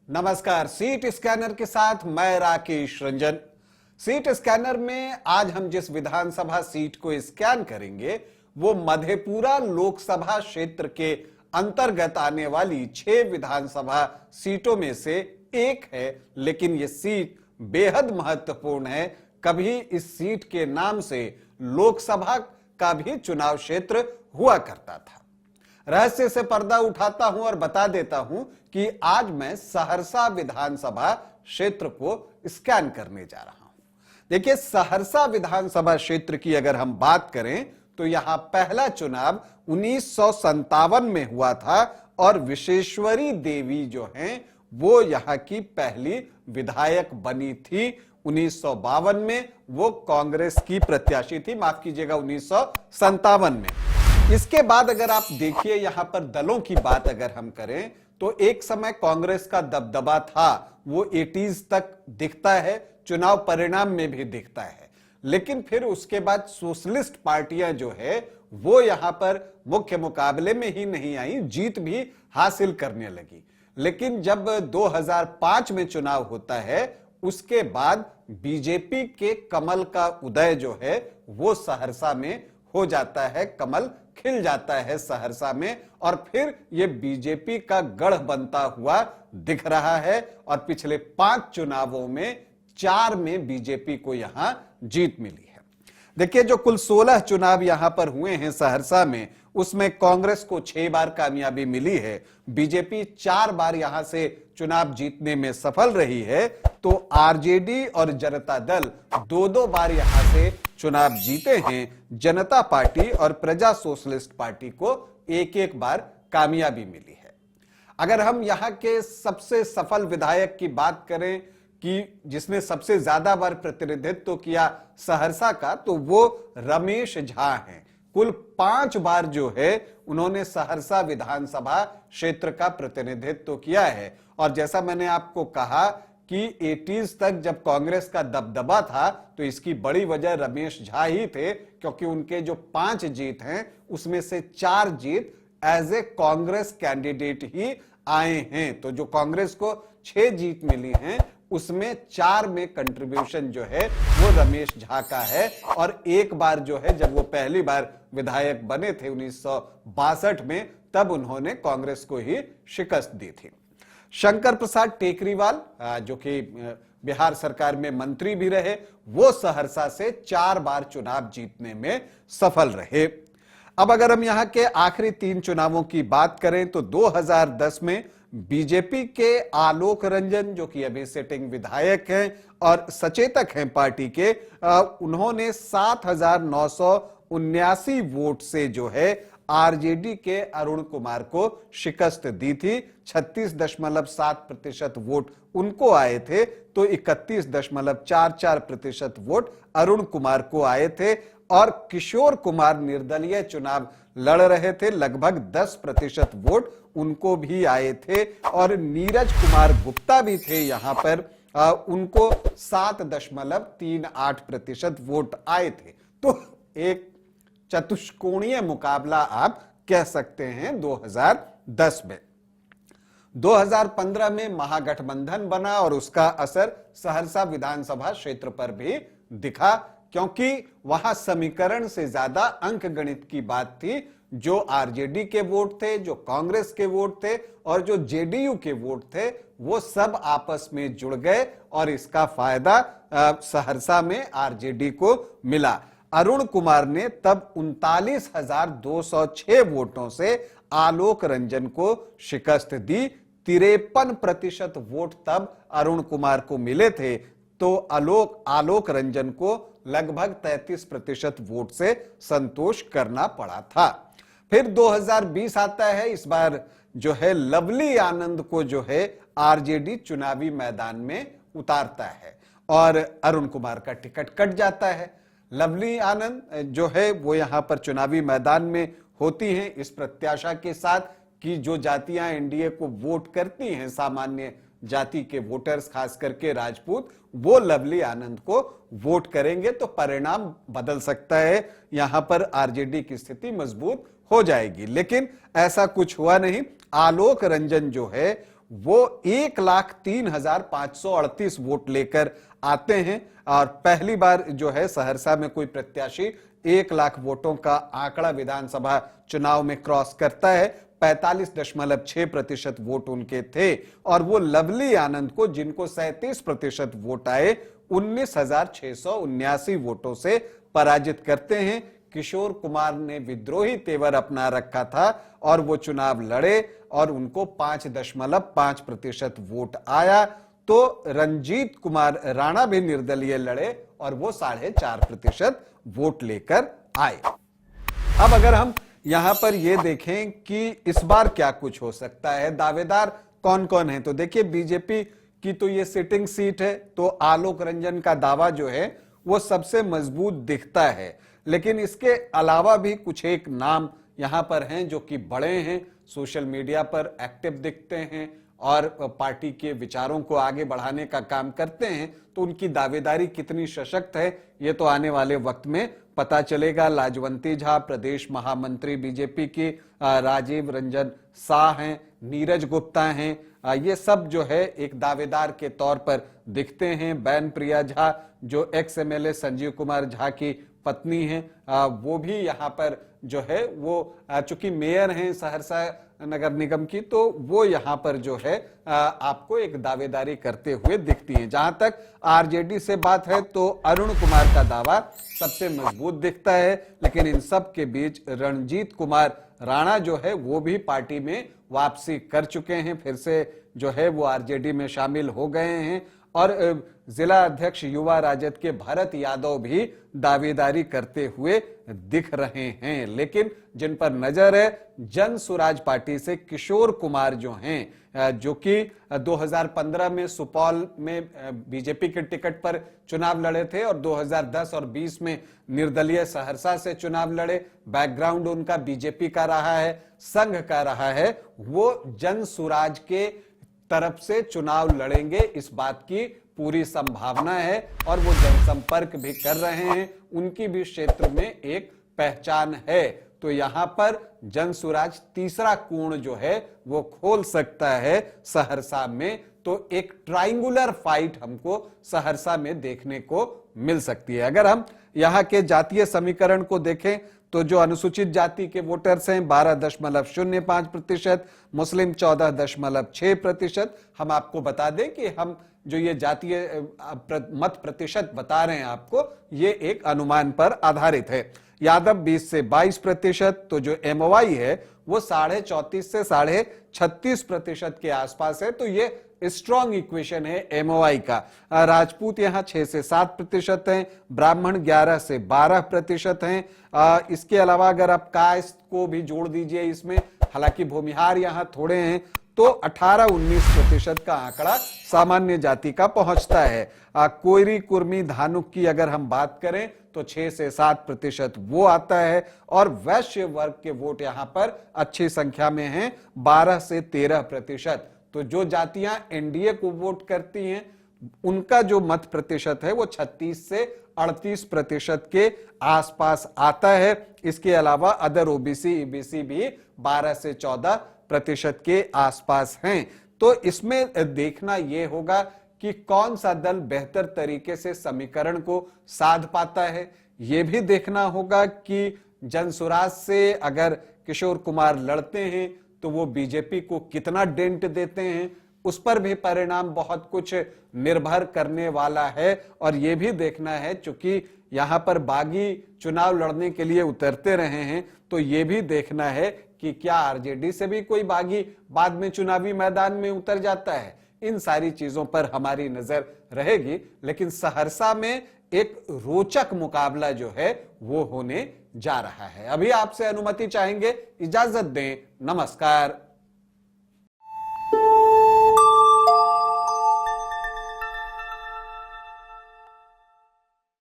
नमस्कार। Seat scanner के साथ मैं राकेश रंजन। सीट स्कैनर में आज हम जिस विधानसभा सीट को स्कैन करेंगे वो मधेपुरा लोकसभा क्षेत्र के अंतर्गत आने वाली 6 विधानसभा सीटों में से एक है, लेकिन ये सीट बेहद महत्वपूर्ण है। कभी इस सीट के नाम से लोकसभा का भी चुनाव क्षेत्र हुआ करता था। रहस्य से पर्दा उठाता हूं और बता देता हूं कि आज मैं सहरसा विधानसभा क्षेत्र को स्कैन करने जा रहा हूं। देखिए, सहरसा विधानसभा क्षेत्र की अगर हम बात करें तो यहां पहला चुनाव 1957 में हुआ था और विशेश्वरी देवी जो हैं वो यहां की पहली विधायक बनी थी। 1952 में वो कांग्रेस की प्रत्याशी थी, माफ कीजिएगा 1957 में। इसके बाद अगर आप देखिए यहां पर दलों की बात अगर हम करें तो एक समय कांग्रेस का दबदबा था, वो 80s तक दिखता है, चुनाव परिणाम में भी दिखता है। लेकिन फिर उसके बाद सोशलिस्ट पार्टियां जो है वो यहां पर मुख्य मुकाबले में ही नहीं आई, जीत भी हासिल करने लगी। लेकिन जब 2005 में चुनाव होता है उसके बाद बीजेपी के कमल का उदय जो है वो सहरसा में हो जाता है, कमल खिल जाता है सहरसा में और फिर ये बीजेपी का गढ़ बनता हुआ दिख रहा है। और पिछले 5 चुनावों में 4 में बीजेपी को यहां जीत मिली है। देखिए, जो कुल 16 चुनाव यहां पर हुए हैं सहरसा में, उसमें कांग्रेस को 6 बार कामयाबी मिली है, बीजेपी 4 बार यहां से चुनाव जीतने में सफल रही है, तो आरजेडी और जनता दल 2-2 बार यहां से चुनाव जीते हैं। जनता पार्टी और प्रजा सोशलिस्ट पार्टी को 1-1 बार कामयाबी मिली है। अगर हम यहां के सबसे सफल विधायक की बात करें कि जिसने सबसे ज्यादा बार प्रतिनिधित्व किया सहरसा का, तो वो रमेश झा हैं। कुल 5 बार जो है उन्होंने सहरसा विधानसभा क्षेत्र का प्रतिनिधित्व किया है। और जैसा मैंने आपको कहा कि 80s तक जब कांग्रेस का दबदबा था तो इसकी बड़ी वजह रमेश झा ही थे, क्योंकि उनके जो 5 जीत हैं उसमें से 4 जीत एज ए कांग्रेस कैंडिडेट ही आए हैं। तो जो कांग्रेस को 6 जीत मिली हैं उसमें 4 में कंट्रीब्यूशन जो है वो रमेश झा का है। और एक बार जो है जब वो पहली बार विधायक बने थे 1962 में, तब उन्होंने कांग्रेस को ही शिकस्त दी थी। शंकर प्रसाद टेकरीवाल जो कि बिहार सरकार में मंत्री भी रहे, वो सहरसा से 4 बार चुनाव जीतने में सफल रहे। अब अगर हम यहां के आखिरी 3 चुनावों की बात करें तो 2010 में बीजेपी के आलोक रंजन जो कि अभी सिटिंग विधायक हैं और सचेतक हैं पार्टी के, उन्होंने 7,979 वोट से जो है आरजेडी के अरुण कुमार को शिकस्त दी थी। 36.7% वोट उनको आए थे तो 31.44% वोट अरुण कुमार को आए थे। और किशोर कुमार निर्दलीय चुनाव लड़ रहे थे, लगभग 10% वोट उनको भी आए थे। और नीरज कुमार गुप्ता भी थे यहां पर, उनको 7.38% वोट आए थे। तो एक चतुष्कोणीय मुकाबला आप कह सकते हैं 2010 में। 2015 में महागठबंधन बना और उसका असर सहरसा विधानसभा क्षेत्र पर भी दिखा, क्योंकि वहां समीकरण से ज्यादा अंक गणित की बात थी। जो आरजेडी के वोट थे, जो कांग्रेस के वोट थे और जो जेडीयू के वोट थे, वो सब आपस में जुड़ गए और इसका फायदा सहरसा में आरजेडी को मिला। अरुण कुमार ने तब 39,206 वोटों से आलोक रंजन को शिकस्त दी। 53% वोट तब अरुण कुमार को मिले थे, तो आलोक रंजन को लगभग 33% वोट से संतोष करना पड़ा था। फिर 2020 आता है। इस बार जो है लवली आनंद को जो है आरजेडी चुनावी मैदान में उतारता है और अरुण कुमार का टिकट कट जाता है। लवली आनंद जो है वो यहां पर चुनावी मैदान में होती हैं इस प्रत्याशा के साथ कि जो जातियां एनडीए को वोट करती हैं, सामान्य जाति के वोटर्स खास करके राजपूत, वो लवली आनंद को वोट करेंगे तो परिणाम बदल सकता है, यहां पर आरजेडी की स्थिति मजबूत हो जाएगी। लेकिन ऐसा कुछ हुआ नहीं। आलोक रंजन जो है वो 1,03,538 वोट लेकर आते हैं और पहली बार जो है सहरसा में कोई प्रत्याशी 1 लाख वोटों का आंकड़ा विधानसभा चुनाव में क्रॉस करता है। 45.6% वोट उनके थे और वो लवली आनंद को, जिनको 37% वोट आए, 19,679 वोटों से पराजित करते हैं। किशोर कुमार ने विद्रोही तेवर अपना रखा था और वो चुनाव लड़े और उनको 5.5% वोट आया। तो रंजीत कुमार राणा भी निर्दलीय लड़े और वो 4.5% वोट लेकर आए। अब अगर हम यहां पर ये देखें कि इस बार क्या कुछ हो सकता है, दावेदार कौन कौन है, तो देखिए बीजेपी की तो ये सिटिंग सीट है, तो आलोक रंजन का दावा जो है वो सबसे मजबूत दिखता है। लेकिन इसके अलावा भी कुछ एक नाम यहां पर हैं जो कि बड़े हैं, सोशल मीडिया पर एक्टिव दिखते हैं और पार्टी के विचारों को आगे बढ़ाने का काम करते हैं। तो उनकी दावेदारी कितनी सशक्त है ये तो आने वाले वक्त में पता चलेगा। लाजवंती झा प्रदेश महामंत्री बीजेपी की, राजीव रंजन शाह हैं, नीरज गुप्ता हैं, ये सब जो है एक दावेदार के तौर पर दिखते हैं। बैन प्रिया झा जो एक्स एमएलए संजीव कुमार झा की पत्नी हैं, वो भी यहाँ पर जो है वो चूंकि मेयर हैं सहरसा नगर निगम की, तो वो यहाँ पर जो है आपको एक दावेदारी करते हुए दिखती हैं। जहां तक आरजेडी से बात है तो अरुण कुमार का दावा सबसे मजबूत दिखता है, लेकिन इन सब के बीच रणजीत कुमार राणा जो है वो भी पार्टी में वापसी कर चुके हैं, फिर से जो है वो आरजेडी में शामिल हो गए हैं। और जिला अध्यक्ष युवा राजद के भरत यादव भी दावेदारी करते हुए दिख रहे हैं। लेकिन जिन पर नजर है, जन सुराज पार्टी से किशोर कुमार जो हैं, जो कि 2015 में सुपौल में बीजेपी के टिकट पर चुनाव लड़े थे और 2010 और 20 में निर्दलीय सहरसा से चुनाव लड़े। बैकग्राउंड उनका बीजेपी का रहा है, संघ का रहा है। वो जन सुराज के तरफ से चुनाव लड़ेंगे, इस बात की पूरी संभावना है और वो जनसंपर्क भी कर रहे हैं, उनकी भी क्षेत्र में एक पहचान है। तो यहां पर जन सुराज तीसरा कोण जो है वो खोल सकता है सहरसा में। तो एक ट्रायंगुलर फाइट हमको सहरसा में देखने को मिल सकती है। अगर हम यहां के जातीय समीकरण को देखें तो जो अनुसूचित जाति के वोटर्स हैं 12.05%, मुस्लिम 14.6%। हम आपको बता दें कि हम जो ये जातीय मत प्रतिशत बता रहे हैं आपको, ये एक अनुमान पर आधारित है। यादव 20 से 22%, तो जो एमओवाई है वो 34.5 से 36.5% के आसपास है। तो ये स्ट्रॉन्ग इक्वेशन है एमओआई का। राजपूत यहां 6 से 7% हैं, ब्राह्मण 11 से 12% हैं। इसके अलावा अगर आप कास्ट को भी जोड़ दीजिए इसमें, हालांकि भूमिहार यहां थोड़े हैं, तो 18-19% का आंकड़ा सामान्य जाति का पहुंचता है। कोयरी, कुर्मी, धानुक की अगर हम बात करें तो 6 से 7% वो आता है और वैश्य वर्ग के वोट यहां पर अच्छी संख्या में हैं, 12 से 13%। तो जो जातियां एनडीए को वोट करती हैं उनका जो मत प्रतिशत है वो 36 से 38% के आसपास आता है। इसके अलावा अदर ओबीसी, ईबीसी भी 12 से 14% के आसपास हैं। तो इसमें देखना यह होगा कि कौन सा दल बेहतर तरीके से समीकरण को साध पाता है। यह भी देखना होगा कि जनसुराज से अगर किशोर कुमार लड़ते हैं तो वो बीजेपी को कितना डेंट देते हैं, उस पर भी परिणाम बहुत कुछ निर्भर करने वाला है। और यह भी देखना है, चूंकि यहां पर बागी चुनाव लड़ने के लिए उतरते रहे हैं, तो यह भी देखना है कि क्या आरजेडी से भी कोई बागी बाद में चुनावी मैदान में उतर जाता है। इन सारी चीजों पर हमारी नजर रहेगी। लेकिन सहरसा में एक रोचक मुकाबला जो है वो होने जा रहा है। अभी आपसे अनुमति चाहेंगे, इजाजत दें, नमस्कार।